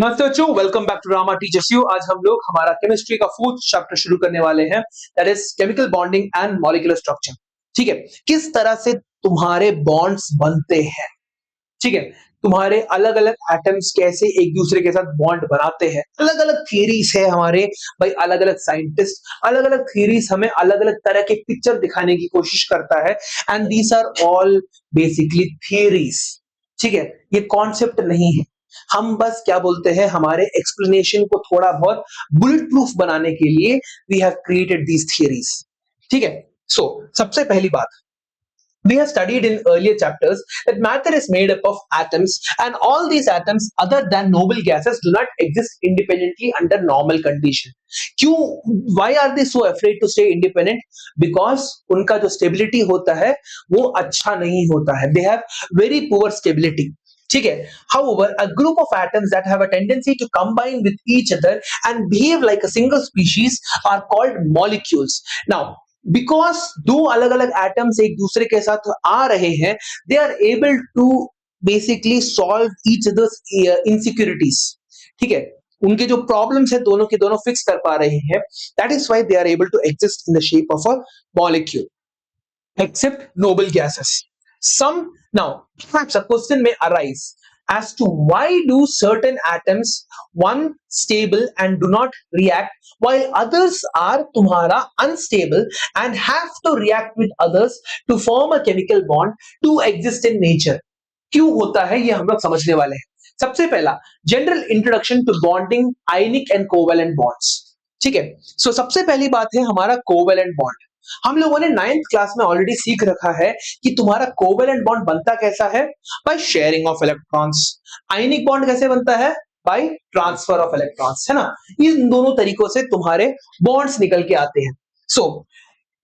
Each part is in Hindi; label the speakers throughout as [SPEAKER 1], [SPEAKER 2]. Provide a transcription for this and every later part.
[SPEAKER 1] नमस्ते बच्चों, welcome back to Rama teachers you. आज हम लोग हमारा केमिस्ट्री का 4th चैप्टर शुरू करने वाले हैं, that is chemical bonding and molecular structure. ठीक है, किस तरह से तुम्हारे बॉन्ड्स बनते हैं। ठीक है, तुम्हारे अलग अलग एटम्स कैसे एक दूसरे के साथ बॉन्ड बनाते हैं, अलग अलग थियरीज है हमारे भाई, अलग अलग साइंटिस्ट अलग अलग थियरीज हमें अलग अलग तरह के पिक्चर दिखाने की कोशिश करता है, and these are all basically theories. ठीक है, ये कॉन्सेप्ट नहीं है। हम बस क्या बोलते हैं, हमारे एक्सप्लेनेशन को थोड़ा बहुत बुलेट प्रूफ बनाने के लिए we have created these theories. ठीक है, सो सबसे पहली बात, we have studied in earlier chapters that matter is made up of atoms, and all these atoms other than noble gases do not exist independently under normal condition. क्यों, why are they so afraid to stay independent? Because उनका जो stability होता है वो अच्छा नहीं होता है, they have very poor stability. ठीक है, however a group of atoms that have a tendency to combine with each other and behave like a single species are called molecules. Now because दो अलग अलग एटम्स एक दूसरे के साथ आ रहे हैं, they are able to basically solve each others insecurities. ठीक है, उनके जो प्रॉब्लम्स है दोनों के दोनों फिक्स कर पा रहे हैं, that is why they are able to exist in the shape of a molecule except noble gases. Some now perhaps a question may arise as to why do certain atoms one stable and do not react while others are तुम्हारा unstable and have to react with others to form a chemical bond to exist in nature. क्यों होता है ये हम लोग समझने वाले हैं। सबसे पहला general introduction to bonding ionic and covalent bonds. ठीक है, सो सबसे पहली बात है हमारा कोवेलेंट बॉन्ड। हम लोगों ने 9th क्लास में ऑलरेडी सीख रखा है कि तुम्हारा कोवेलेंट बॉन्ड बनता कैसा है, by sharing of electrons. Ionic bond कैसे बनता है, बाय ट्रांसफर ऑफ इलेक्ट्रॉन्स, है ना। इन दोनों तरीकों से तुम्हारे बॉन्ड्स निकल के आते हैं। सो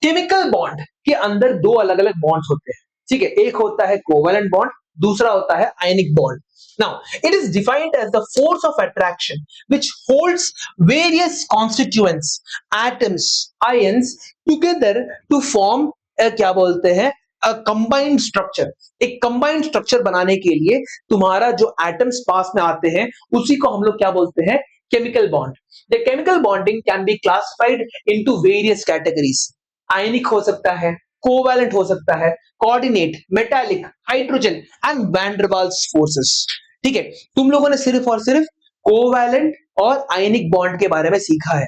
[SPEAKER 1] केमिकल बॉन्ड के अंदर दो अलग अलग बॉन्ड्स होते हैं। ठीक है, एक होता है कोवेलेंट बॉन्ड, दूसरा होता है ionic bond. Now, it is defined as the force of attraction which holds various constituents, atoms, ions together to form क्या बोलते हैं, कंबाइंड स्ट्रक्चर। एक कंबाइंड स्ट्रक्चर बनाने के लिए तुम्हारा जो एटम्स पास में आते हैं उसी को हम लोग क्या बोलते हैं, chemical bond. The chemical bonding can be classified into various categories. Ionic हो सकता है, कोवैलेंट हो सकता है, coordinate, metallic, hydrogen and van der Waals forces. ठीक है, तुम लोगों ने सिर्फ और सिर्फ कोवैलेंट और आयनिक बॉन्ड के बारे में सीखा है।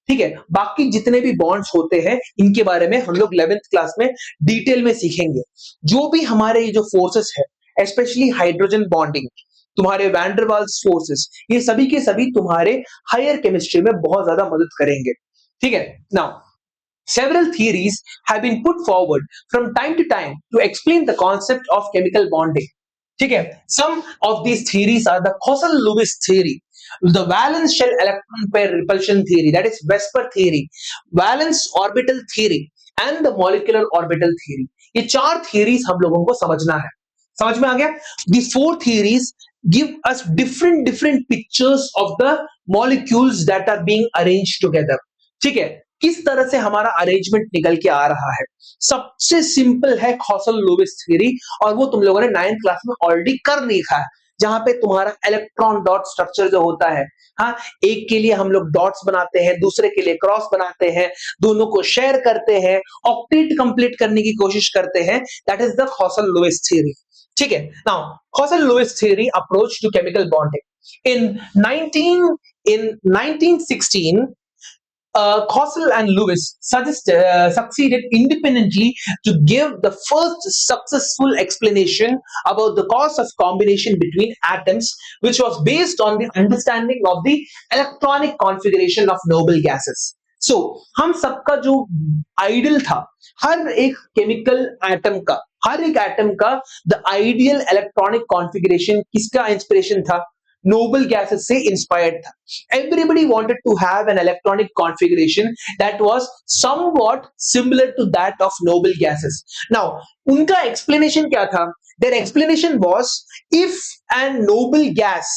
[SPEAKER 1] ठीक है, बाकी जितने भी बॉन्ड्स होते हैं इनके बारे में हम लोग 11th क्लास में डिटेल में सीखेंगे। जो भी हमारे ये जो फोर्सेस है, स्पेशली हाइड्रोजन बॉन्डिंग, तुम्हारे वैन डर वाल्स फोर्सेस, ये सभी के सभी तुम्हारे हायर केमिस्ट्री में बहुत ज्यादा मदद करेंगे। ठीक है, now several theories have been put forward from time to time to explain the concept of chemical bonding. ठीक है, some of these theories are the Clausen-Lewis theory, the valence shell electron pair repulsion theory, that is Vesper theory, valence orbital theory and the molecular orbital theory. ये चार theories हम लोगों को समझना है। समझ में आ गया? These four theories give us different pictures of the molecules that are being arranged together. ठीक है, किस तरह से हमारा अरेंजमेंट निकल के आ रहा है। सबसे सिंपल है Clausen-Lewis थ्योरी, और वो तुम लोगों ने 9th क्लास में ऑलरेडी कर लिखा है, जहां पे तुम्हारा इलेक्ट्रॉन डॉट स्ट्रक्चर जो होता है, हाँ, एक के लिए हम लोग डॉट्स बनाते हैं, दूसरे के लिए क्रॉस बनाते हैं, दोनों को शेयर करते हैं, ऑक्टेट कंप्लीट करने की कोशिश करते हैं, that is the Clausen-Lewis theory. ठीक है, now Clausen-Lewis theory approach to chemical bonding in 1916 Clausen and Lewis succeeded independently to give the first successful explanation about the cause of combination between atoms, which was based on the understanding of the electronic configuration of noble gases. So, हम सबका जो आइडियल था, हर एक केमिकल एटम का, हर एक एटम का द आइडियल इलेक्ट्रॉनिक कॉन्फ़िगरेशन किसका इंस्पिरेशन था, noble gases से inspired था। Everybody wanted to have an electronic configuration that was somewhat similar to that of noble gases. Now, उनका explanation क्या था? Their explanation was, if a noble gas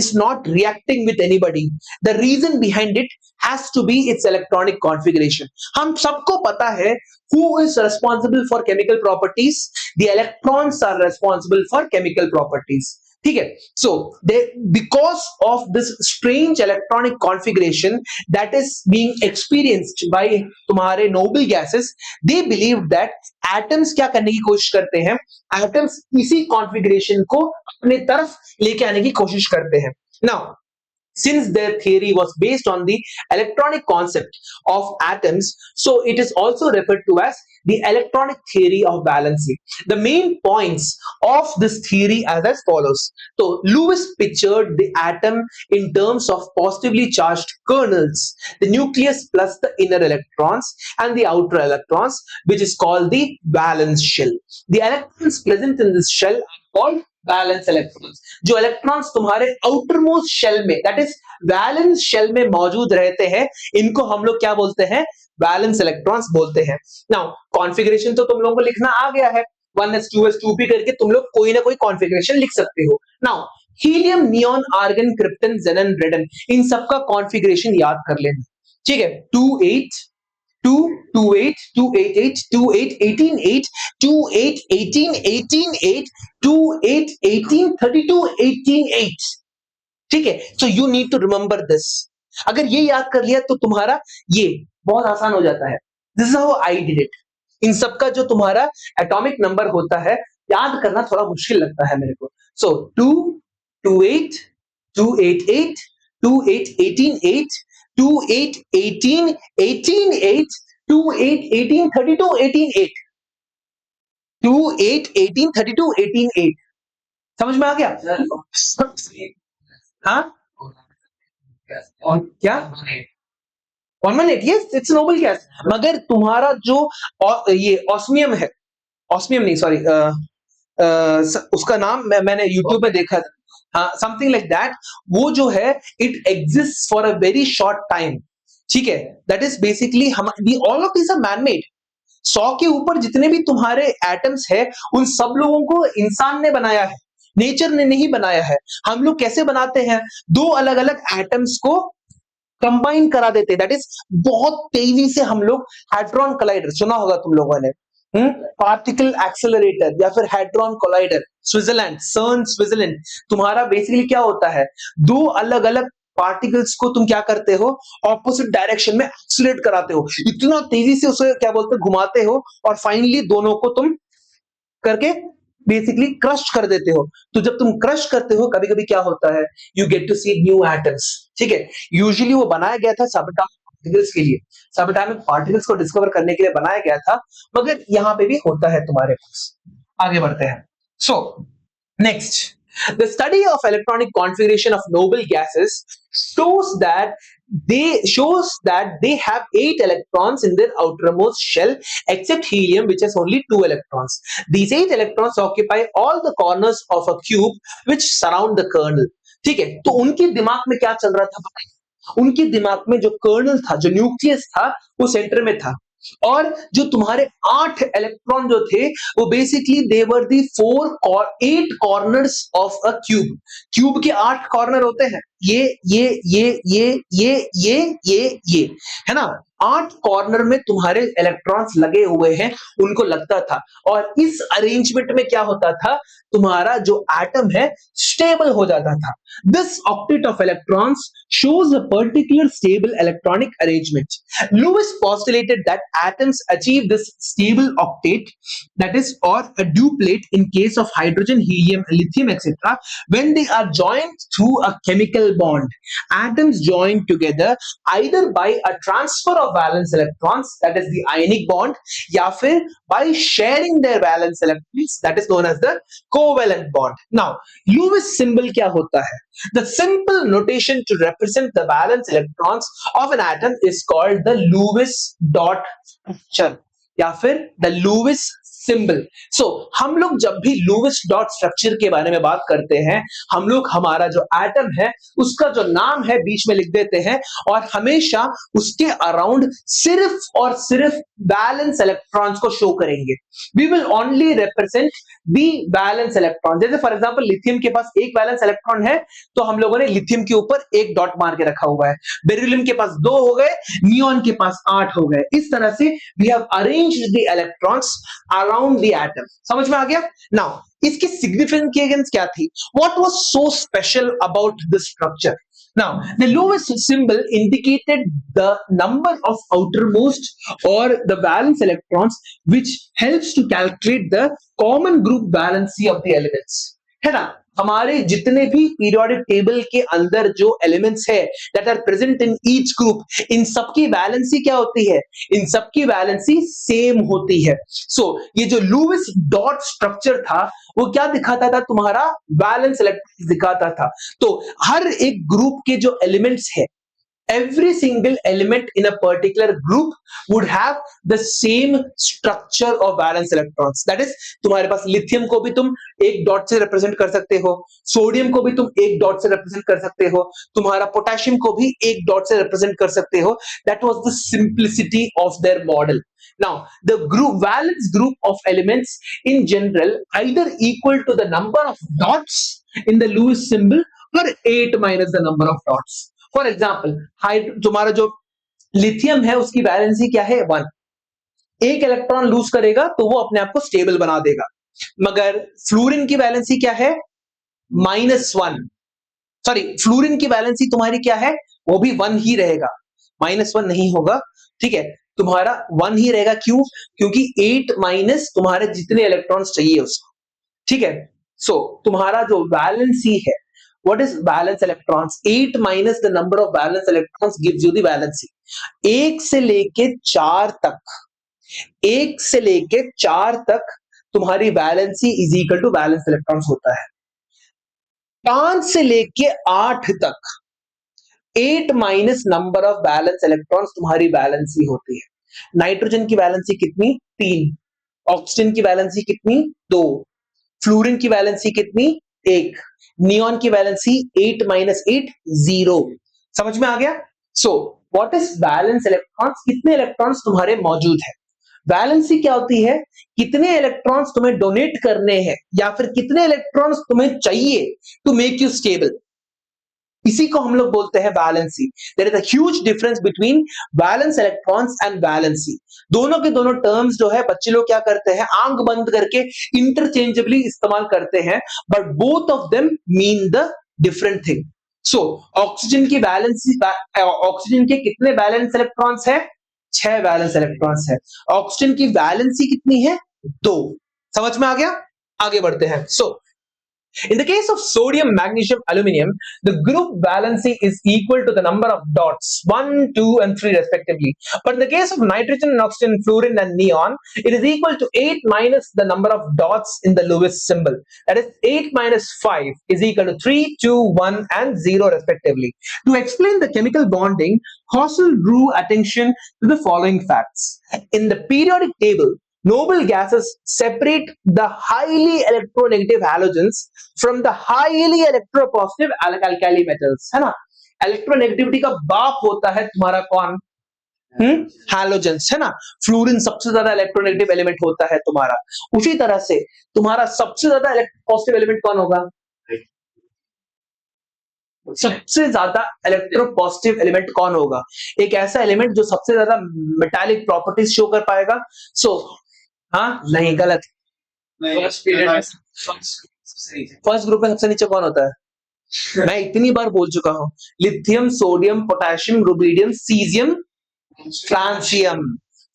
[SPEAKER 1] is not reacting with anybody, the reason behind it has to be its electronic configuration. हम सबको पता है who is responsible for chemical properties? The electrons are responsible for chemical properties. ठीक है. So they, because of this strange electronic configuration that is being experienced by तुम्हारे noble gases, they believe that atoms क्या करने की कोशिश करते हैं, atoms इसी configuration को अपने तरफ लेके आने की कोशिश करते हैं. Now since their theory was based on the electronic concept of atoms, so it is also referred to as the electronic theory of valency. The main points of this theory are as follows. So Lewis pictured the atom in terms of positively charged kernels, the nucleus plus the inner electrons and the outer electrons, which is called the valence shell. The electrons present in this shell are called valence electrons. जो इलेक्ट्रॉन्स तुम्हारे आउटर मोस्ट शेल में, दैट इज वैलेंस शेल में मौजूद रहते हैं, इनको हम लोग क्या बोलते हैं, वैलेंस इलेक्ट्रॉन्स बोलते हैं. नाउ कॉन्फ़िगरेशन तो तुम लोगों को लिखना आ गया है, 1s 2s 2p करके तुम लोग कोई ना कोई कॉन्फ़िगरेशन लिख सकते हो. Now helium, neon, argon, krypton, xenon, radon, इन सबका कॉन्फ़िगरेशन याद कर लेना. ठीक है. 28 2 28 288 28 18 8 28 18 18 8 28 18 32 18 8. ठीक है. So you need to remember this. अगर ये याद कर लिया तो तुम्हारा ये बहुत आसान हो जाता है. This is how I did it. इन सबका जो तुम्हारा एटॉमिक नंबर होता है याद करना थोड़ा मुश्किल लगता है मेरे को. सो 2 28 288 28 18 8 28 18 18 8 28 18 32 18 8 28 18 32 18 8. समझ में आ गया? हाँ, और क्या 118? Yes, it's noble gas. मगर तुम्हारा जो ये ऑस्मियम है, ऑस्मियम नहीं, सॉरी, उसका नाम मैंने यूट्यूब में देखा था, हाँ, समथिंग लाइक दैट. वो जो है it exist for a very short time. ठीक है. दैट इज बेसिकली हम all of this are man made. 100 के ऊपर जितने भी तुम्हारे एटम्स है उन सब लोगों को इंसान ने बनाया है, नेचर ने नहीं बनाया है. हम लोग कैसे बनाते हैं, दो अलग अलग एटम्स को कंबाइन करा देते हैं. दैट इज बहुत तेजी से हम लोग हैड्रॉन कोलाइडर सुना होगा तुम लोगों ने, पार्टिकल एक्सेलरेटर या फिर हैड्रॉन कोलाइडर. स्विट्जरलैंड, सर्न स्विट्जरलैंड, तुम्हारा बेसिकली क्या होता है, दो अलग अलग पार्टिकल्स को तुम क्या करते हो, ऑपोजिट डायरेक्शन में एक्सीलरेट कराते हो, इतना तेजी से उसे क्या बोलते हैं, घुमाते हो, और फाइनली दोनों को तुम करके बेसिकली क्रश कर देते हो. तो जब तुम क्रश करते हो कभी कभी क्या होता है, you get to see new atoms. ठीक है. यूजुअली वो बनाया गया था सबएटॉमिक पार्टिकल्स के लिए, सबएटॉमिक पार्टिकल्स को डिस्कवर करने के लिए बनाया गया था, मगर यहां पे भी होता है तुम्हारे पास. आगे बढ़ते हैं. So next, the study of electronic configuration of noble gases shows that they have 8 electrons in their outermost shell, except helium, which has only 2 electrons. These 8 electrons occupy all the corners of a cube which surround the kernel. ठीक है. तो उनके दिमाग में क्या चल रहा था पता है? उनके दिमाग में जो कर्नल था, जो न्यूक्लियस था, वो सेंटर में था, और जो तुम्हारे 8 इलेक्ट्रॉन जो थे वो basically they were the 8 corners of a cube. Cube के 8 कॉर्नर होते हैं, ये है ना. 8 कॉर्नर में तुम्हारे इलेक्ट्रॉन्स लगे हुए हैं, उनको लगता था. और इस अरेंजमेंट में क्या होता था, तुम्हारा जो एटम है स्टेबल हो जाता था. This octet of electrons shows a particular stable electronic arrangement. Lewis postulated that atoms achieve this stable octet, that is, or a duplet in case of hydrogen, helium, lithium, etc., when they are joined through a chemical bond. Atoms join together either by a transfer of valence electrons, that is the ionic bond, या फिर by sharing their valence electrons, that is known as the covalent bond. Now, Lewis symbol क्या होता है? The simple notation to represent the valence electrons of an atom is called the Lewis dot structure या फिर the Lewis symbol. So हम लोग जब भी Lewis dot structure के बारे में बात करते हैं, हम लोग हमारा जो एटम है उसका जो नाम है बीच में लिख देते हैं, और हमेशा उसके अराउंड सिर्फ और सिर्फ वैलेंस इलेक्ट्रॉन्स को शो करेंगे. We will only represent the valence electron. जैसे फॉर एग्जांपल लिथियम के पास एक वैलेंस इलेक्ट्रॉन है, तो हम लोगों ने लिथियम के ऊपर एक डॉट मार के रखा हुआ है. बेरिलियम के पास 2 हो गए, नियॉन के पास 8 हो गए. इस तरह से we have arranged the electrons around around the atom. समझ में आ गया? नाउ इसकी सिग्निफिकेंस क्या थी? What was so special about this structure? Now, the Lewis symbol indicated the number of outermost or the valence electrons, which helps to calculate the common group valency of the elements. है ना? हमारे जितने भी पीरियोडिक टेबल के अंदर जो एलिमेंट्स है that are present in each group, इन सबकी वैलेंसी क्या होती है? इन सबकी वैलेंसी सेम होती है। सो ये जो लुईस डॉट स्ट्रक्चर था वो क्या दिखाता था? तुम्हारा वैलेंस इलेक्ट्रॉन्स दिखाता था। तो हर एक ग्रुप के जो एलिमेंट्स है, every single element in a particular group would have the same structure of valence electrons. That is, तुम्हारे पास लिथियम को भी तुम एक डॉट से रिप्रेजेंट कर सकते हो, सोडियम को भी तुम एक डॉट से रिप्रेजेंट कर सकते हो, तुम्हारा पोटेशियम को भी एक डॉट से रिप्रेजेंट कर सकते हो। That was the simplicity of their model. Now, the valence group of elements in general either equal to the number of dots in the Lewis symbol or 8 minus the number of dots. For example, तुम्हारा जो लिथियम है उसकी वैलेंसी क्या है? 1। एक इलेक्ट्रॉन लूज करेगा तो वो अपने आप को स्टेबल बना देगा। मगर फ्लोरीन की वैलेंसी क्या है? -1। सॉरी, फ्लोरीन की वैलेंसी तुम्हारी क्या है? वो भी 1 ही रहेगा, -1 नहीं होगा। ठीक है, तुम्हारा 1 ही रहेगा। क्यों? क्योंकि 8 माइनस तुम्हारे जितने इलेक्ट्रॉन्स चाहिए उसको। ठीक है, सो तुम्हारा जो वैलेंसी है, what is valence electrons? 8 minus the number of valence electrons gives you the valency. 1 से लेके 4 तक, 1 से लेके 4 तक तुम्हारी valency is equal to valence electrons होता है। 5 से लेके 8 तक 8 minus number of valence electrons तुम्हारी वैलेंसी होती है। नाइट्रोजन की वैलेंसी कितनी? 3। ऑक्सीजन की वैलेंसी कितनी? 2। फ्लोरीन की वैलेंसी कितनी? 1। नियॉन की वैलेंसी 8 माइनस 8 0। समझ में आ गया? So what is valence electrons? कितने इलेक्ट्रॉन्स तुम्हारे मौजूद है। वैलेंसी क्या होती है? कितने इलेक्ट्रॉन्स तुम्हें डोनेट करने हैं या फिर कितने इलेक्ट्रॉन्स तुम्हें चाहिए टू मेक यू स्टेबल। इसी को हम लोग बोलते हैं valency. There is a huge difference between valence electrons and valency. दोनों के दोनों टर्म्स जो है बच्चे लोग क्या करते हैं? आंख बंद करके इंटरचेंजेबली इस्तेमाल करते हैं, but both of them mean the different thing. So oxygen की वैलेंसी, ऑक्सीजन के कितने वैलेंस इलेक्ट्रॉन्स है? 6 वैलेंस इलेक्ट्रॉन्स है। ऑक्सीजन की वैलेंसी कितनी है? 2। समझ में आ गया? आगे बढ़ते हैं। सो in the case of sodium, magnesium, aluminum, the group valency is equal to the number of dots 1, 2 and 3 respectively. But in the case of nitrogen, oxygen, fluorine and neon, it is equal to 8 minus the number of dots in the Lewis symbol. That is 8 minus 5 is equal to 3, 2, 1 and 0 respectively. To explain the chemical bonding, Hossel drew attention to the following facts. In the periodic table, noble gases separate the highly electronegative halogens from the highly electropositive alkali metals, है ना? इलेक्ट्रोनेगेटिविटी का बाप होता है तुम्हारा कौन? हैलोजेंस, है ना? फ्लोरीन सबसे ज्यादा इलेक्ट्रोनेगेटिव एलिमेंट होता है तुम्हारा। उसी तरह से तुम्हारा सबसे ज्यादा इलेक्ट्रोपॉजिटिव एलिमेंट कौन होगा? सबसे ज्यादा इलेक्ट्रोपॉजिटिव एलिमेंट कौन होगा? एक ऐसा एलिमेंट जो सबसे ज्यादा मेटालिक प्रॉपर्टीज शो कर पाएगा। सो हाँ, नहीं, गलत। फर्स्ट ग्रुप में सबसे नीचे कौन होता है? मैं इतनी बार बोल चुका हूं, lithium, sodium, potassium, rubidium, caesium, francium.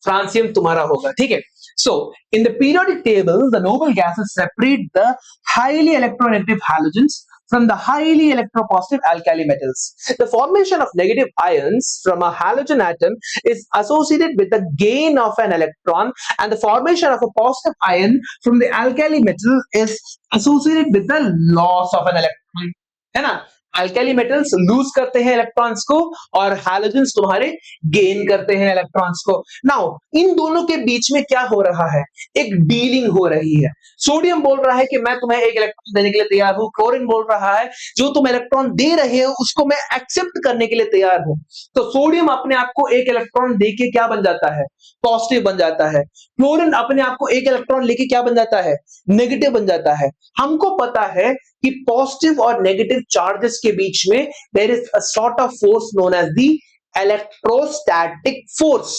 [SPEAKER 1] Francium तुम्हारा होगा। ठीक है, so in the periodic table the noble gases separate the highly electronegative halogens from the highly electropositive alkali metals. The formation of negative ions from a halogen atom is associated with the gain of an electron, and the formation of a positive ion from the alkali metal is associated with the loss of an electron. है ना? अल्कली मेटल्स लूज करते हैं इलेक्ट्रॉन्स को और हैलोजेंस तुम्हारे गेन करते हैं इलेक्ट्रॉन्स को। नाउ इन दोनों के बीच में क्या हो रहा है? एक डीलिंग हो रही है। सोडियम बोल रहा है कि मैं तुम्हें एक इलेक्ट्रॉन देने के लिए तैयार हूं। क्लोरीन बोल रहा है जो तुम इलेक्ट्रॉन दे रहे हो उसको मैं एक्सेप्ट करने के लिए तैयार हूं। तो सोडियम अपने आप को एक इलेक्ट्रॉन देके क्या बन जाता है? पॉजिटिव बन जाता है। क्लोरीन अपने आप को एक इलेक्ट्रॉन लेके क्या बन जाता है? नेगेटिव बन जाता है। हमको पता है कि पॉजिटिव और नेगेटिव चार्जेस के बीच में there is a sort of force known as the electrostatic force.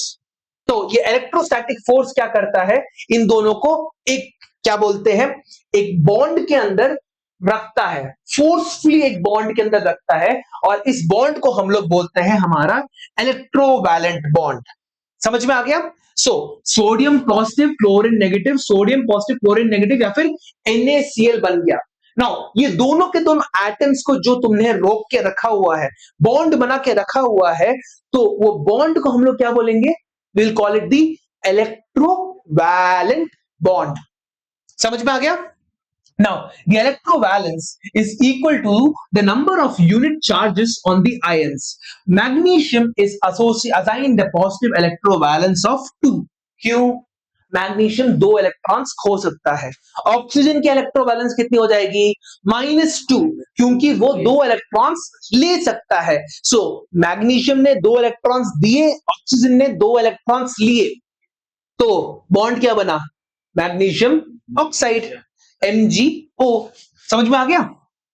[SPEAKER 1] तो ये इलेक्ट्रोस्टैटिक फोर्स क्या करता है, इन दोनों को एक क्या बोलते हैं, एक बॉन्ड के अंदर रखता है, फोर्सफुली एक बॉन्ड के अंदर रखता है, और इस बॉन्ड को हम लोग बोलते हैं हमारा इलेक्ट्रोवैलेंट बॉन्ड। समझ में आ गया? So sodium positive chlorine negative, sodium positive chlorine negative, या फिर NaCl बन गया। नाउ ये दोनों के दोनों एटम्स को जो तुमने रोक के रखा हुआ है, बॉन्ड बना के रखा हुआ है, तो वो बॉन्ड को हम लोग क्या बोलेंगे, will call it the electrovalent bond. समझ में आ गया? Now, the electrovalence is equal to the number of unit charges on the ions. Magnesium is assigned a positive electrovalence of 2. क्यों? मैग्नीशियम 2 इलेक्ट्रॉन्स खो सकता है। ऑक्सीजन की इलेक्ट्रोवैलेंस कितनी हो जाएगी? -2, क्योंकि वो 2 इलेक्ट्रॉन्स ले सकता है। सो मैग्नीशियम ने 2 इलेक्ट्रॉन्स दिए, ऑक्सीजन ने 2 इलेक्ट्रॉन्स लिए, तो बॉन्ड क्या बना? Magnesium oxide, MgO। समझ में आ गया?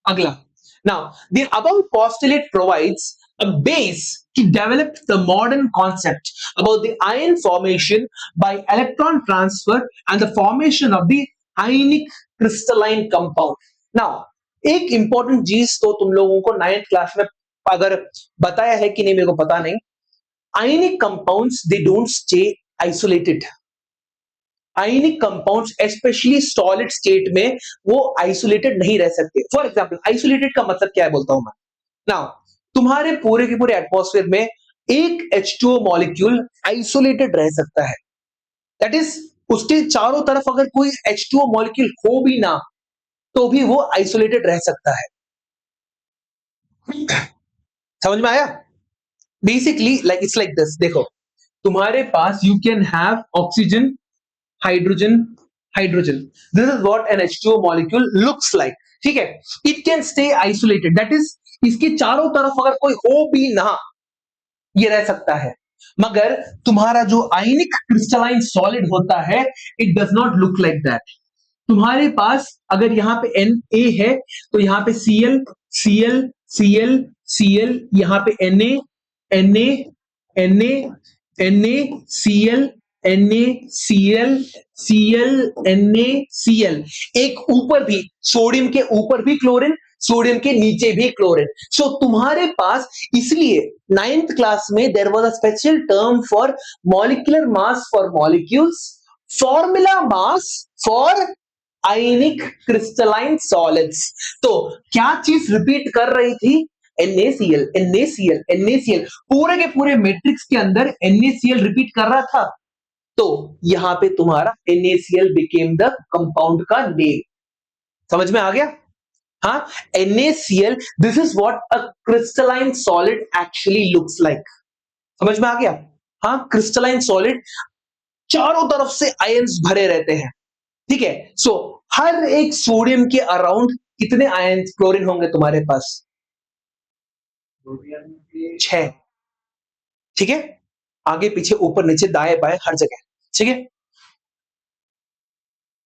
[SPEAKER 1] अगला, now the above postulate provides a base to develop the modern concept about the ion formation by electron transfer and the formation of the ionic crystalline compound. Now एक इंपॉर्टेंट चीज तो तुम लोगों को 9th क्लास में अगर बताया है कि नहीं मेरे को पता नहीं, ionic compounds they don't stay isolated. Ionic compounds specially solid state में वो आइसोलेटेड नहीं रह सकते। फॉर एग्जांपल आइसोलेटेड का मतलब क्या है बोलता हूं मैं। नाउ तुम्हारे पूरे के पूरे एटमॉस्फेयर में एक H2O मॉलिक्यूल आइसोलेटेड रह सकता है, दैट इज उसके चारों तरफ अगर कोई H2O मॉलिक्यूल हो भी ना तो भी वो आइसोलेटेड रह सकता है। समझ में आया? Basically like it's like this, देखो तुम्हारे पास you can have oxygen, hydrogen, hydrogen, this is what an H2O molecule looks like. ठीक है, it can stay isolated, that is इसके चारों तरफ अगर कोई हो भी ना ये रह सकता है, मगर तुम्हारा जो आयनिक क्रिस्टलाइन सॉलिड होता है it does not look like that. तुम्हारे पास अगर यहां पे Na है तो यहां पे Cl, Cl, Cl, Cl, यहां पे Na, Na, Na, Na, Cl, NaCl, Cl, NaCl, एक ऊपर भी सोडियम के ऊपर भी क्लोरीन, सोडियम के नीचे भी क्लोरीन। सो तुम्हारे पास इसलिए 9th क्लास में there was a special term for molecular mass for molecules, formula mass for ionic crystalline solids. तो क्या चीज रिपीट कर रही थी? NaCl, NaCl, NaCl, पूरे के पूरे मैट्रिक्स के अंदर NaCl रिपीट कर रहा था, तो यहां पे तुम्हारा NaCl बिकेम द कंपाउंड का नेम। समझ में आ गया? हाँ, NaCl, this is what a crystalline solid actually looks like. समझ में आ गया? हाँ, क्रिस्टलाइन सॉलिड चारों तरफ से आयंस भरे रहते हैं। ठीक है, सो हर एक सोडियम के अराउंड कितने आयंस क्लोरीन होंगे तुम्हारे पास? 6। ठीक है, आगे पीछे ऊपर नीचे दाएं बाएं हर जगह। ठीक है,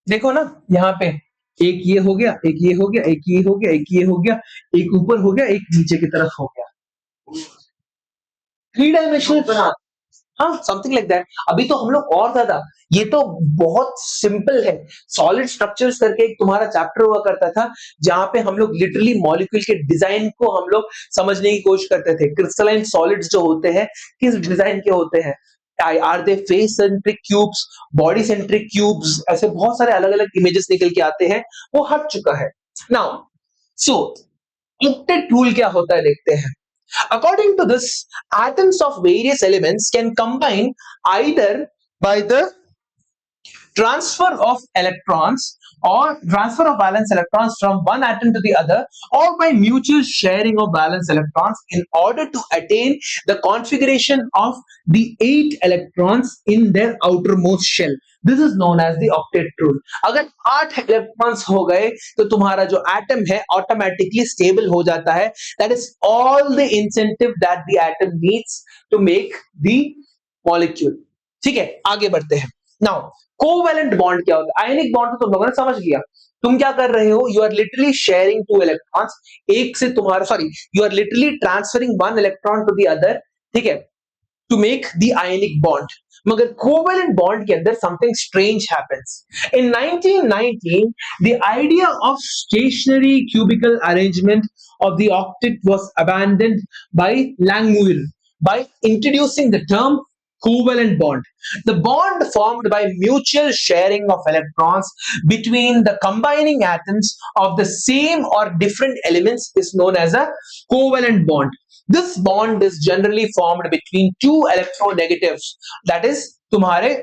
[SPEAKER 1] देखो ना यहां पे एक ये हो गया, एक ये हो गया, एक ये हो गया, एक ये हो गया, एक ऊपर हो गया, एक नीचे की तरफ हो गया। 3 डायमेंशनल बना, हाँ समथिंग लाइक दैट। अभी तो हम लोग और ज्यादा, ये तो बहुत सिंपल है। सॉलिड स्ट्रक्चर्स करके एक तुम्हारा चैप्टर हुआ करता था जहां पे हम लोग लिटरली मॉलिक्यूल के डिजाइन को हम लोग समझने की कोशिश करते थे। क्रिस्टलाइन सॉलिड्स जो होते हैं किस डिजाइन के होते हैं, are they face centric cubes, body centric cubes, ऐसे बहुत सारे अलग अलग इमेजेस निकल के आते हैं, वो हट चुका है नाउ। सो ऑक्टेट रूल क्या होता है देखते हैं। According to this, atoms of various elements can combine either by the transfer of electrons or transfer of valence electrons from one atom to the other, or by mutual sharing of valence electrons in order to attain the configuration of the 8 electrons in their outermost shell. This is known as the octet rule. अगर 8 इलेक्ट्रॉन्स हो गए तो तुम्हारा जो एटम है ऑटोमेटिकली स्टेबल हो जाता है। That is all the incentive that the atom needs to make the molecule. ठीक है, आगे बढ़ते हैं। Now, कोवैलेंट बॉन्ड क्या होता है? आयनिक बॉन्ड तो तुम लोगों ने समझ लिया। तुम क्या कर रहे हो? You are literally sharing 2 electrons, एक से तुम्हारा sorry you are literally transferring 1 electron to the other, ठीक है, to make the ionic bond. मगर कोवेलेंट बॉन्ड के अंदर something strange happens. In 1919 the idea of stationary cubical arrangement of the octet was abandoned by Langmuir by introducing the term covalent bond. The bond formed by mutual sharing of electrons between the combining atoms of the same or different elements is known as a covalent bond. This bond is generally formed between two electronegatives, that is तुम्हारे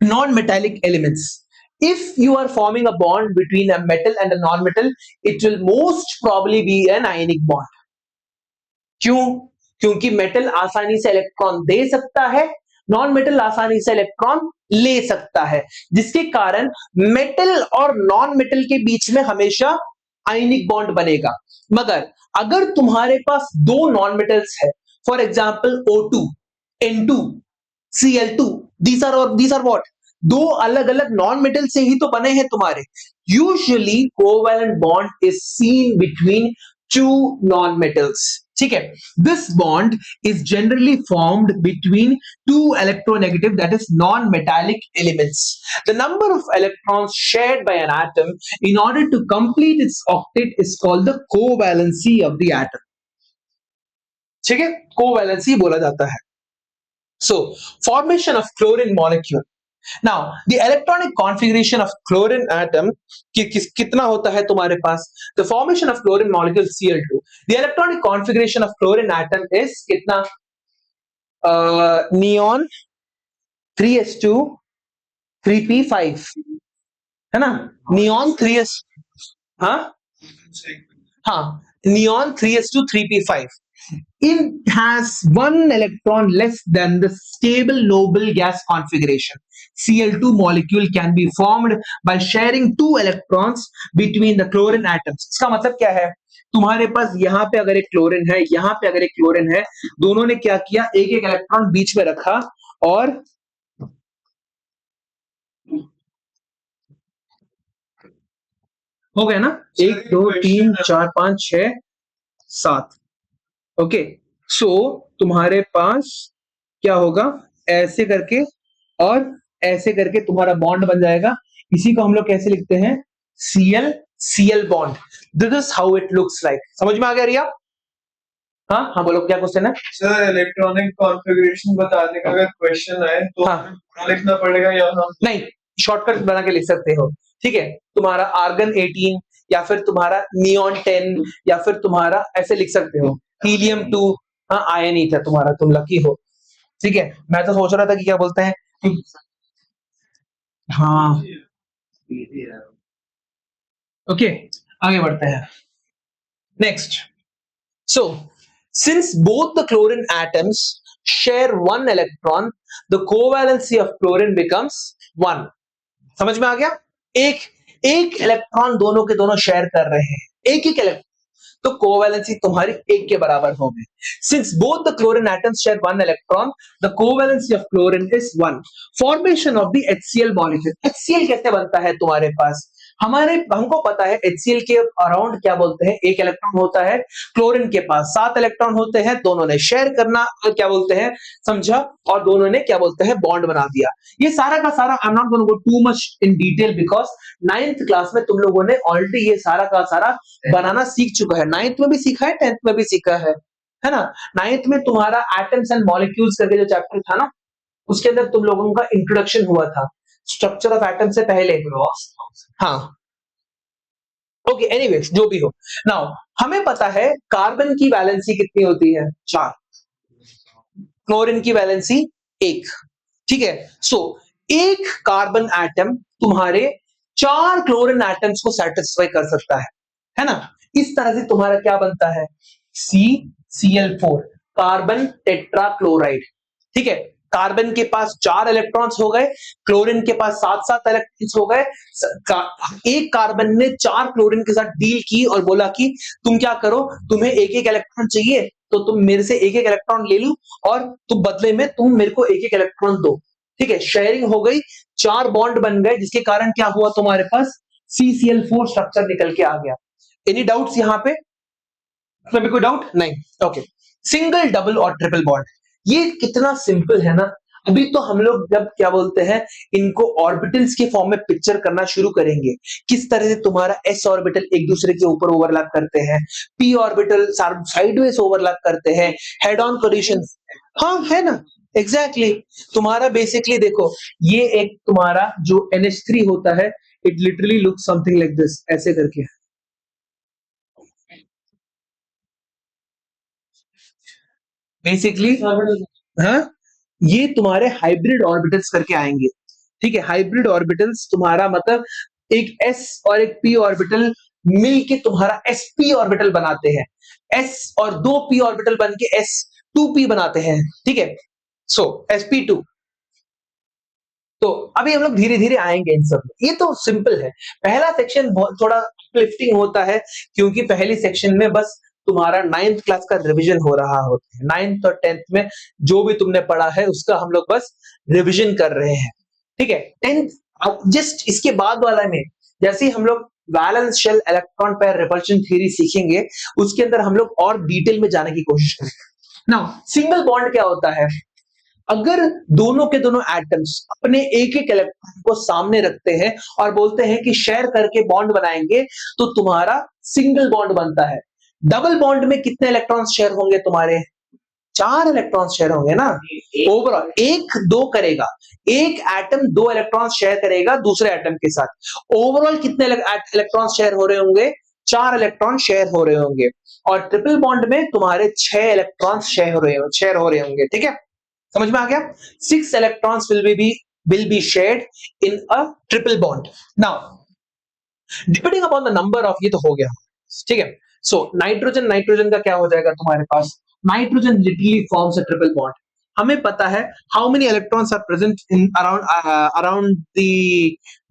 [SPEAKER 1] non-metallic elements. If you are forming a bond between a metal and a non-metal, it will most probably be an ionic bond. क्यों? क्योंकि मेटल आसानी से इलेक्ट्रॉन दे सकता है, नॉन मेटल आसानी से इलेक्ट्रॉन ले सकता है, जिसके कारण मेटल और नॉन मेटल के बीच में हमेशा आयनिक बॉन्ड बनेगा. मगर अगर तुम्हारे पास दो नॉन मेटल्स है, for example O2, N2, Cl2, these are what? दो अलग अलग नॉन मेटल से ही तो बने हैं तुम्हारे. Usually covalent bond is seen between two non metals. ठीक है. This bond is generally formed between two electronegative, that is non metallic elements. The number of electrons shared by an atom in order to complete its octet is called the covalency of the atom. ठीक है, कोवैलेंसी बोला जाता है. So, formation of chlorine molecule. Now, the electronic configuration of chlorine atom कितना होता है तुम्हारे पास? The formation of chlorine molecule Cl2. The electronic configuration of chlorine atom is कितना? Neon 3s2 3p5 है ना? Neon 3s हाँ हाँ Neon 3s2 3p5. It has one electron less than the stable noble gas configuration. Cl2 molecule can be formed by sharing two electrons between the chlorine atoms. इसका मतलब क्या है? तुम्हारे पास यहाँ पे अगर एक क्लोरीन है, यहाँ पे अगर एक क्लोरीन है, दोनों ने क्या किया? एक एक इलेक्ट्रॉन बीच में रखा और हो गया ना? 1 2 3 4 5 6 7. ओके, सो तुम्हारे पास क्या होगा? ऐसे करके और ऐसे करके तुम्हारा बॉन्ड बन जाएगा. इसी को हम लोग कैसे लिखते हैं? Cl bond. This is how it looks like. समझ में आ गया रिया? हाँ हाँ बोलो, क्या क्वेश्चन है?
[SPEAKER 2] सर, इलेक्ट्रॉनिक कॉन्फ़िगरेशन बताने का अगर क्वेश्चन आए तो पूरा लिखना पड़ेगा या हम
[SPEAKER 1] नहीं, शॉर्टकट बना के लिख सकते हो. ठीक है, तुम्हारा आर्गन 18 या फिर तुम्हारा नियॉन 10 या फिर तुम्हारा ऐसे लिख सकते हो हीलियम 2. हाँ, आयन ही था तुम्हारा, तुम लकी हो. ठीक है, मैं तो सोच रहा था कि क्या बोलते हैं. हाँ ओके, आगे बढ़ते हैं. Next. So since both the chlorine atoms share one electron, the covalency of chlorine becomes 1. समझ में आ गया? एक इलेक्ट्रॉन दोनों के दोनों शेयर कर रहे हैं, एक इलेक्ट्रॉन, तो कोवैलेंसी तुम्हारी 1 के बराबर होगी. Since both the chlorine atoms share one electron, the covalency of chlorine is 1. Formation of the HCl molecule. HCl कैसे बनता है तुम्हारे पास? हमको पता है HCl के अराउंड क्या बोलते हैं, 1 इलेक्ट्रॉन होता है. क्लोरीन के पास 7 इलेक्ट्रॉन होते हैं, दोनों ने शेयर करना क्या बोलते हैं, समझा, और दोनों ने क्या बोलते हैं, बॉन्ड बना दिया. ये सारा का सारा I am not going to go too much in detail because 9th class में तुम लोगों ने ऑलरेडी ये सारा का सारा बनाना सीख चुका है. 9th में भी सीखा है, 10th में भी सीखा है ना. 9th में तुम्हारा एटम्स एंड मॉलिक्यूल्स करके जो चैप्टर था ना, उसके अंदर तुम लोगों का इंट्रोडक्शन हुआ था स्ट्रक्चर ऑफ एटम से पहले. हाँ ओके, एनीवेज जो भी हो. नाउ हमें पता है कार्बन की वैलेंसी कितनी होती है? 4. क्लोरीन की वैलेंसी 1. ठीक है, सो एक कार्बन एटम तुम्हारे 4 क्लोरीन एटम्स को सेटिस्फाई कर सकता है ना. इस तरह से तुम्हारा क्या बनता है? CCl4, carbon tetrachloride. ठीक है, कार्बन के पास 4 इलेक्ट्रॉन्स हो गए, क्लोरीन के पास 7 इलेक्ट्रॉन्स हो गए. एक कार्बन ने 4 क्लोरीन के साथ डील की और बोला कि तुम क्या करो, तुम्हें एक इलेक्ट्रॉन चाहिए तो तुम मेरे से एक इलेक्ट्रॉन ले लो और तुम बदले में तुम मेरे को एक इलेक्ट्रॉन दो. ठीक है, शेयरिंग हो गई, 4 बॉन्ड बन गए, जिसके कारण क्या हुआ, तुम्हारे पास CCl4 स्ट्रक्चर निकल के आ गया. एनी डाउट्स यहाँ पे? कोई डाउट नहीं? ओके. सिंगल, डबल और ट्रिपल बॉन्ड, ये कितना सिंपल है ना. अभी तो हम लोग जब क्या बोलते हैं इनको ऑर्बिटल्स के फॉर्म में पिक्चर करना शुरू करेंगे, किस तरह से तुम्हारा एस ऑर्बिटल एक दूसरे के ऊपर ओवरलैप करते हैं, पी ऑर्बिटल साइडवेज ओवरलैप करते हैं, हेड ऑन कोलिशन। हाँ है ना, एग्जैक्टली exactly. तुम्हारा बेसिकली देखो, ये एक तुम्हारा जो NH3 होता है, it literally look something like this, ऐसे करके। बेसिकली हाँ, ये तुम्हारे हाइब्रिड ऑर्बिटल्स करके आएंगे। ठीक है, हाइब्रिड ऑर्बिटल्स तुम्हारा मतलब एक s और एक p ऑर्बिटल मिलके तुम्हारा sp ऑर्बिटल बनाते हैं, s और दो p ऑर्बिटल बन के s2p बनाते हैं। ठीक है, सो sp2। तो अभी हम लोग धीरे धीरे आएंगे इन सब में। ये तो सिंपल है। पहला सेक्शन बहुत थोड़ा लिफ्टिंग होता है, क्योंकि पहली सेक्शन में बस तुम्हारा 9th क्लास का रिवीजन हो रहा होता है। 9th और 10th में जो भी तुमने पढ़ा है उसका हम लोग बस रिवीजन कर रहे हैं। ठीक है, 10th जस्ट इसके बाद वाला में जैसे ही हम लोग valence shell electron pair repulsion theory सीखेंगे, उसके अंदर हम लोग और डिटेल में जाने की कोशिश करेंगे। नाउ सिंगल बॉन्ड क्या होता है? अगर दोनों के दोनों एटम्स अपने एक एक इलेक्ट्रॉन को सामने रखते हैं और बोलते हैं कि शेयर करके बॉन्ड बनाएंगे, तो तुम्हारा सिंगल बॉन्ड बनता है। डबल बॉन्ड में कितने इलेक्ट्रॉन्स शेयर होंगे तुम्हारे? 4 इलेक्ट्रॉन्स शेयर होंगे ना। ओवरऑल एक दो करेगा, एक एटम 2 इलेक्ट्रॉन्स शेयर करेगा दूसरे एटम के साथ। ओवरऑल कितने इलेक्ट्रॉन्स शेयर हो रहे होंगे? 4 इलेक्ट्रॉन शेयर हो रहे होंगे। और ट्रिपल बॉन्ड में तुम्हारे 6 इलेक्ट्रॉन्स शेयर हो रहे होंगे। ठीक है, समझ में आ गया? 6 electrons will be shared in a triple bond. Now, depending upon the number of, ये तो हो गया, ठीक है। So नाइट्रोजन का क्या हो जाएगा तुम्हारे पास? Nitrogen literally forms a triple bond. हमें पता है how many electrons are present in around the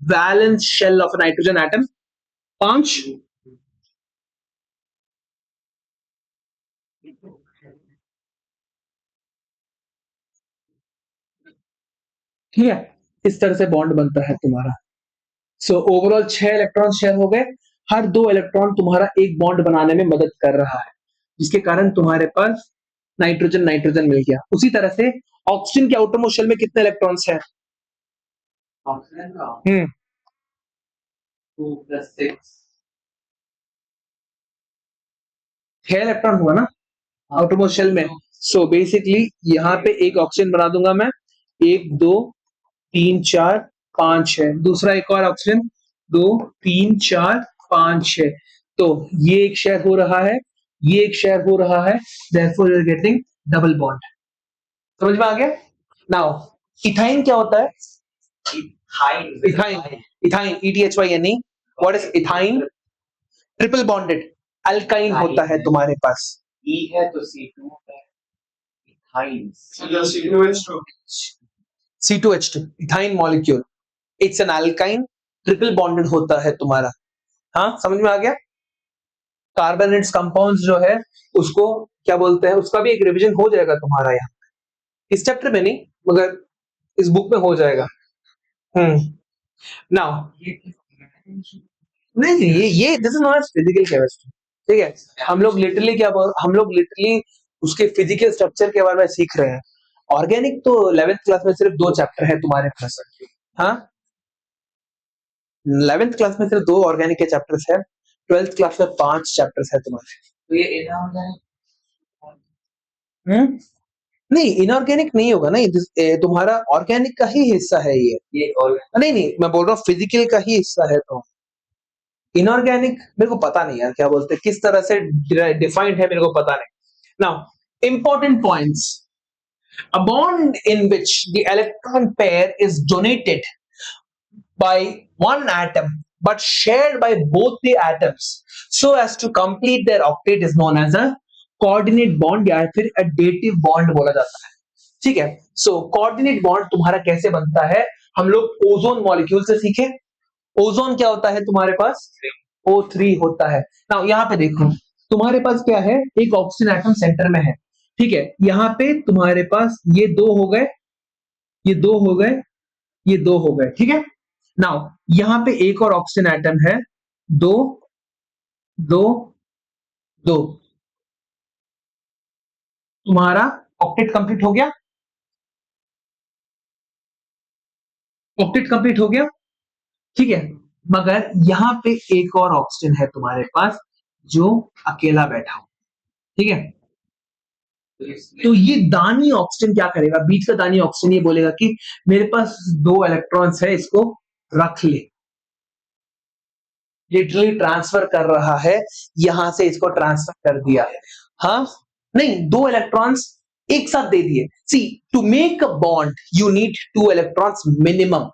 [SPEAKER 1] valence shell of a nitrogen atom? 5। ठीक है, इस तरह से बॉन्ड बनता है तुम्हारा। सो ओवरऑल 6 इलेक्ट्रॉन शेयर हो गए। हर 2 इलेक्ट्रॉन तुम्हारा एक बॉन्ड बनाने में मदद कर रहा है, जिसके कारण तुम्हारे पास नाइट्रोजन नाइट्रोजन मिल गया। उसी तरह से ऑक्सीजन के आउटरमोस्ट शेल में कितने इलेक्ट्रॉन्स हैं? ऑक्सीजन का 2 + 6 6 इलेक्ट्रॉन हुआ ना आउटरमोस्ट शेल में। सो बेसिकली यहाँ पे एक ऑक्सीजन बना दूंगा मैं, 1 2 3 4 5 6, दूसरा एक और ऑक्सीजन 2 3 4 5 6। तो ये एक शेयर हो रहा है, ये एक शेयर हो रहा है, therefore you are getting double bond. समझ में आ गया? नाउ इथाइन क्या होता है? Ethyne ethyne ETHYNE। What is ethyne? Triple bonded alkyne होता है तुम्हारे पास। E है तो C2 है, ethyne
[SPEAKER 2] C2H2
[SPEAKER 1] C2H2 ethyne molecule, it's an alkyne, triple bonded होता है तुम्हारा। हाँ, समझ में आ गया? कार्बोनेट्स कंपाउंड्स जो है उसको क्या बोलते हैं, उसका भी एक रिवीजन हो जाएगा तुम्हारा यहाँ, इस चैप्टर में नहीं मगर इस बुक में हो जाएगा। नाउ नहीं, ये this is not physical chemistry. ठीक है, हम लोग लिटरली उसके फिजिकल स्ट्रक्चर के बारे में सीख रहे हैं। ऑर्गेनिक तो 11th क्लास में सिर्फ 2 चैप्टर है तुम्हारे पास। हाँ, 11th क्लास में सिर्फ 2 ऑर्गेनिक के चैप्टर्स है, 12th क्लास में 5 चैप्टर्स है तुम्हारे। तो ये इनऑर्गेनिक नहीं, इनऑर्गेनिक नहीं होगा ना, तुम्हारा ऑर्गेनिक का ही हिस्सा है ये नहीं नहीं, मैं बोल रहा हूँ फिजिकल का ही हिस्सा है। तो इनऑर्गेनिक मेरे को पता नहीं यार क्या बोलते हैं, किस तरह से डिफाइंड है मेरे को पता नहीं। Now important points, a bond in which the electron pair is donated by one atom but shared by both the atoms so as to complete their octet is known as a coordinate bond या फिर a dative bond बोला जाता है। ठीक है, सो कोऑर्डिनेट बॉन्ड तुम्हारा कैसे बनता है, हम लोग ओजोन मॉलिक्यूल से सीखे। ओजोन क्या होता है तुम्हारे पास? O3 होता है। नाउ यहाँ पे देखो, तुम्हारे पास क्या है, एक ऑक्सीजन एटम सेंटर में है। ठीक है, यहाँ पे तुम्हारे पास ये 2 हो गए, ये 2 हो गए, ये 2 हो गए। ठीक है, नाउ यहाँ पे एक और ऑक्सीजन एटम है, 2 2 2, तुम्हारा ऑक्टेट कंप्लीट हो गया। ऑक्टेट कंप्लीट हो गया, ठीक है। मगर यहां पे एक और ऑक्सीजन है तुम्हारे पास जो अकेला बैठा हो, ठीक है। तो ये दानी ऑक्सीजन क्या करेगा, बीच का दानी ऑक्सीजन ये बोलेगा कि मेरे पास 2 इलेक्ट्रॉन्स है, इसको रख ले। लिटरली ट्रांसफर कर रहा है, यहां से इसको ट्रांसफर कर दिया। हाँ, नहीं, 2 इलेक्ट्रॉन्स एक साथ दे दिए। See, to make a bond you need 2 electrons minimum,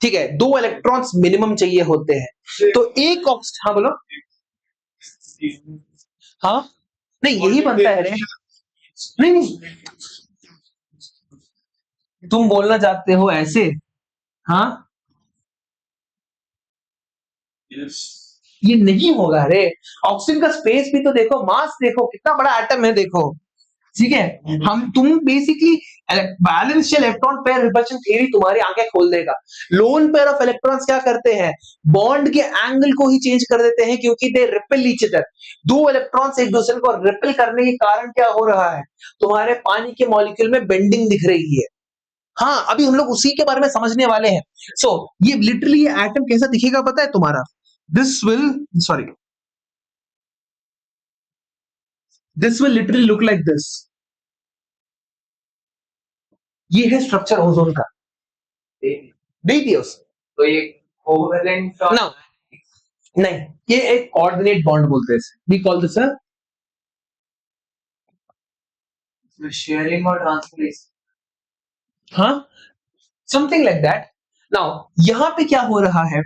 [SPEAKER 1] ठीक है, 2 इलेक्ट्रॉन्स मिनिमम चाहिए होते हैं। तो एक ऑक्सीजन, हाँ बोलो, हाँ, नहीं यही बनता है रे, नहीं नहीं, तुम बोलना चाहते हो ऐसे, हाँ, ये नहीं होगा रे। ऑक्सीजन का स्पेस भी तो देखो, मास देखो, कितना बड़ा एटम है, देखो, ठीक है। हम तुम basically balance electron pair repulsion theory तुम्हारी आंखें खोल देगा। लोन पेयर ऑफ इलेक्ट्रॉन्स क्या करते हैं, बॉन्ड के एंगल को ही चेंज कर देते हैं, क्योंकि they repel each other. 2 electrons एक दूसरे को रिपेल करने के कारण क्या हो रहा है, तुम्हारे पानी के मॉलिक्यूल में बेंडिंग दिख रही है। हाँ, अभी हम लोग उसी के बारे में समझने वाले हैं। सो ये लिटरली एटम कैसा दिखेगा पता है तुम्हारा, this will, sorry, this will literally look like this. ये है स्ट्रक्चर ओजोन का, दे दिया उस, तो ये कोवेलेंट ना, नहीं, ये एक कोऑर्डिनेट बॉन्ड बोलते हैं इसे, वी कॉल दिस शेयरिंग और ट्रांसफरेंस, हाँ, समथिंग लाइक दैट। नाउ यहां पे क्या हो रहा है,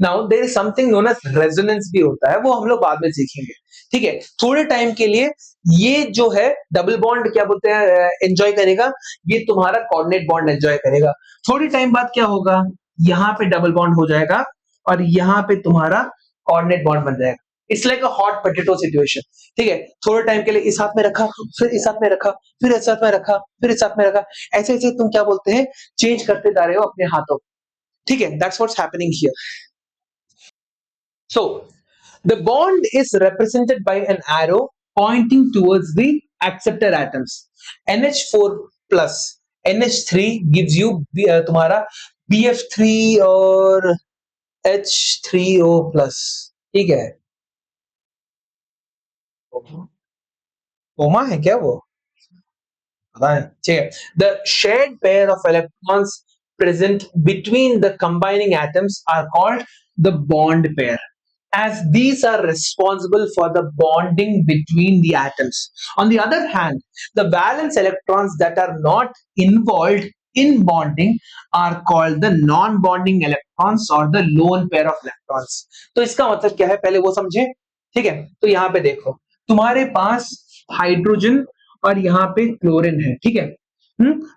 [SPEAKER 1] now there is something known as resonance भी होता है, वो हम लोग बाद में सीखेंगे, ठीक है। थोड़े टाइम के लिए ये जो है डबल बॉन्ड क्या बोलते हैं एंजॉय करेगा, ये तुम्हारा कोऑर्डिनेट बॉन्ड एंजॉय करेगा। थोड़ी टाइम बाद क्या होगा, यहाँ पे डबल बॉन्ड हो जाएगा और यहाँ पे तुम्हारा कोऑर्डिनेट बॉन्ड बन जाएगा। It's like a hot potato situation, ठीक है। थोड़े टाइम के लिए इस हाथ में रखा, फिर इस हाथ में रखा, फिर इस हाथ में रखा, फिर इस हाथ में रखा, ऐसे ऐसे तुम क्या बोलते हैं चेंज करते जा रहे हो अपने हाथों, ठीक है। That's what's happening here. So, the bond is represented by an arrow pointing towards the acceptor atoms. NH4 plus NH3 gives you तुम्हारा BF3 और H3O plus, ठीक है। कोमा है क्या वो, पता है, ठीक है। The shared pair of electrons present between the combining atoms are called the bond pair, as these are responsible for the bonding between the atoms. On the other hand, the valence electrons that are not involved in bonding are called the non-bonding electrons or the lone pair of electrons. तो इसका मतलब क्या है पहले वो समझे, ठीक है। तो यहाँ पे देखो, तुम्हारे पास हाइड्रोजन और यहाँ पे क्लोरीन है, ठीक है।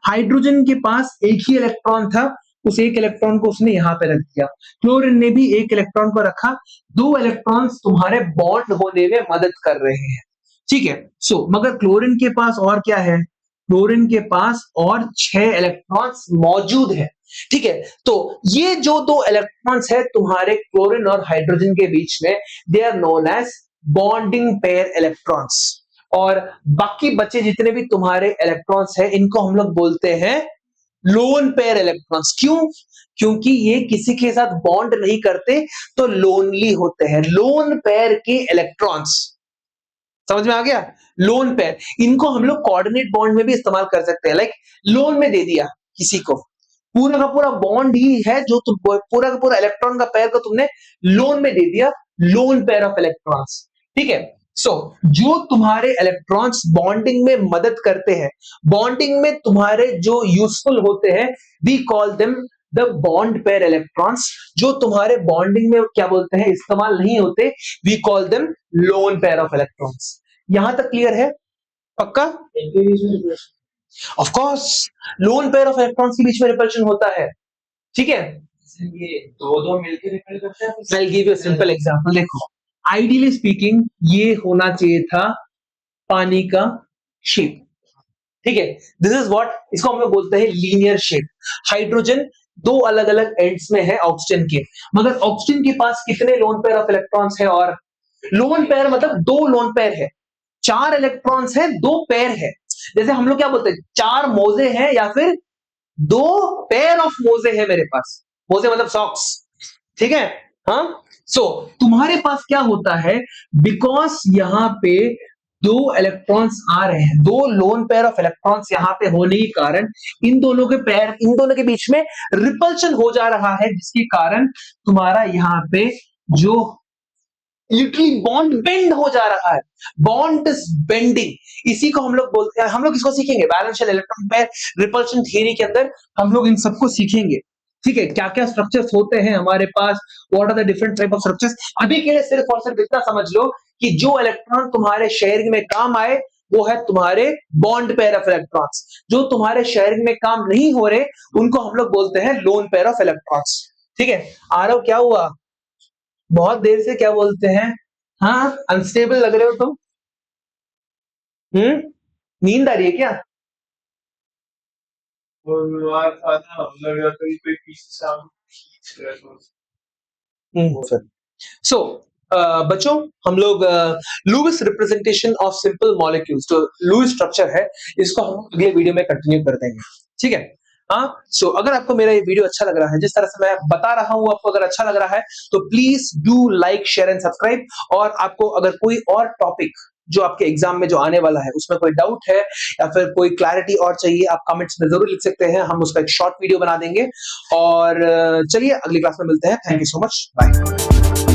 [SPEAKER 1] हाइड्रोजन के पास एक ही इलेक्ट्रॉन था, उस एक इलेक्ट्रॉन को उसने यहाँ पे रख दिया। क्लोरीन ने भी एक इलेक्ट्रॉन को रखा, 2 इलेक्ट्रॉन्स तुम्हारे बॉन्ड होने में मदद कर रहे हैं, ठीक है। सो मगर क्लोरीन के पास और क्या है, क्लोरीन के पास और 6 इलेक्ट्रॉन्स मौजूद है, ठीक है। तो ये जो 2 इलेक्ट्रॉन्स है तुम्हारे क्लोरीन और हाइड्रोजन के बीच में, they are known as bonding pair electrons. और बाकी बचे जितने भी तुम्हारे इलेक्ट्रॉन्स है, इनको हम लोग बोलते हैं लोन पेयर इलेक्ट्रॉन्स। क्यों, क्योंकि ये किसी के साथ बॉन्ड नहीं करते तो लोनली होते हैं। लोन पेयर के इलेक्ट्रॉन्स, समझ में आ गया, लोन पेयर, इनको हम लोग कोऑर्डिनेट बॉन्ड में भी इस्तेमाल कर सकते हैं। लाइक लोन में दे दिया किसी को, पूरा का पूरा बॉन्ड ही है जो तुम पूरा का पूरा इलेक्ट्रॉन का पेयर को तुमने लोन में दे दिया, लोन पेयर ऑफ इलेक्ट्रॉन्स, ठीक है। सो जो तुम्हारे इलेक्ट्रॉन्स बॉन्डिंग में मदद करते हैं, बॉन्डिंग में तुम्हारे जो यूजफुल होते हैं, we call them the bond pair electrons. जो तुम्हारे बॉन्डिंग में क्या बोलते हैं इस्तेमाल नहीं होते, we call them lone pair of electrons. यहां तक क्लियर है, पक्का? Of course, lone pair of electrons के बीच में रिपल्शन होता है, ठीक है। ये दो मिलकर रिपेल करते हैं। I will give you a simple example, देखो, आइडियली स्पीकिंग ये होना चाहिए था पानी का शेप, ठीक है। दिस इज व्हाट, इसको हम लोग बोलते हैं लीनियर शेप। हाइड्रोजन 2 अलग अलग एंड्स में है ऑक्सीजन के, मगर ऑक्सीजन के पास कितने लोन पेयर ऑफ इलेक्ट्रॉन्स है, और लोन पेयर मतलब 2 लोन पेयर है, 4 इलेक्ट्रॉन्स है, 2 पेयर है। जैसे हम लोग क्या बोलते हैं, 4 मोजे हैं या फिर 2 पेयर ऑफ मोजे है मेरे पास, मोजे मतलब सॉक्स, ठीक है। हाँ, सो तुम्हारे पास क्या होता है, बिकॉज यहां पे 2 इलेक्ट्रॉन्स आ रहे हैं, 2 लोन पेयर ऑफ इलेक्ट्रॉन्स यहां पे होने के कारण इन दोनों के बीच में रिपल्शन हो जा रहा है, जिसके कारण तुम्हारा यहां पे जो लिटरली बॉन्ड बेंड हो जा रहा है, बॉन्ड इज बेंडिंग। इसी को हम लोग बोलते हैं, हम लोग इसको सीखेंगे balance electron pair repulsion theory के अंदर, हम लोग इन सबको सीखेंगे, ठीक है। क्या क्या स्ट्रक्चर्स होते हैं हमारे पास, what are the different type of structures. अभी के लिए सिर्फ और सिर्फ इतना समझ लो कि जो इलेक्ट्रॉन तुम्हारे शेयरिंग में काम आए वो है तुम्हारे बॉन्ड पेयर ऑफ इलेक्ट्रॉन्स, जो तुम्हारे शेयरिंग में काम नहीं हो रहे उनको हम लोग बोलते हैं लोन पेयर ऑफ इलेक्ट्रॉन्स, ठीक है। आरव क्या हुआ, बहुत देर से क्या बोलते हैं, हाँ अनस्टेबल लग रहे हो तुम, नींद आ रही है क्या?
[SPEAKER 2] और बीमार था ना, लग रहा था कि कोई पीछे से आके खींच रहा है।
[SPEAKER 1] सो बच्चों, हम लोग Lewis representation of simple molecules, जो लुईस स्ट्रक्चर है, इसको हम अगले वीडियो में कंटिन्यू कर देंगे, ठीक है। हाँ, सो अगर आपको मेरा ये वीडियो अच्छा लग रहा है, जिस तरह से मैं बता रहा हूं आपको अगर अच्छा लग रहा है, तो please do like share and subscribe. और आपको अगर कोई और टॉपिक जो आपके एग्जाम में जो आने वाला है उसमें कोई डाउट है या फिर कोई क्लैरिटी और चाहिए, आप कमेंट्स में जरूर लिख सकते हैं, हम उसका एक शॉर्ट वीडियो बना देंगे। और चलिए अगली क्लास में मिलते हैं। Thank you so much, bye.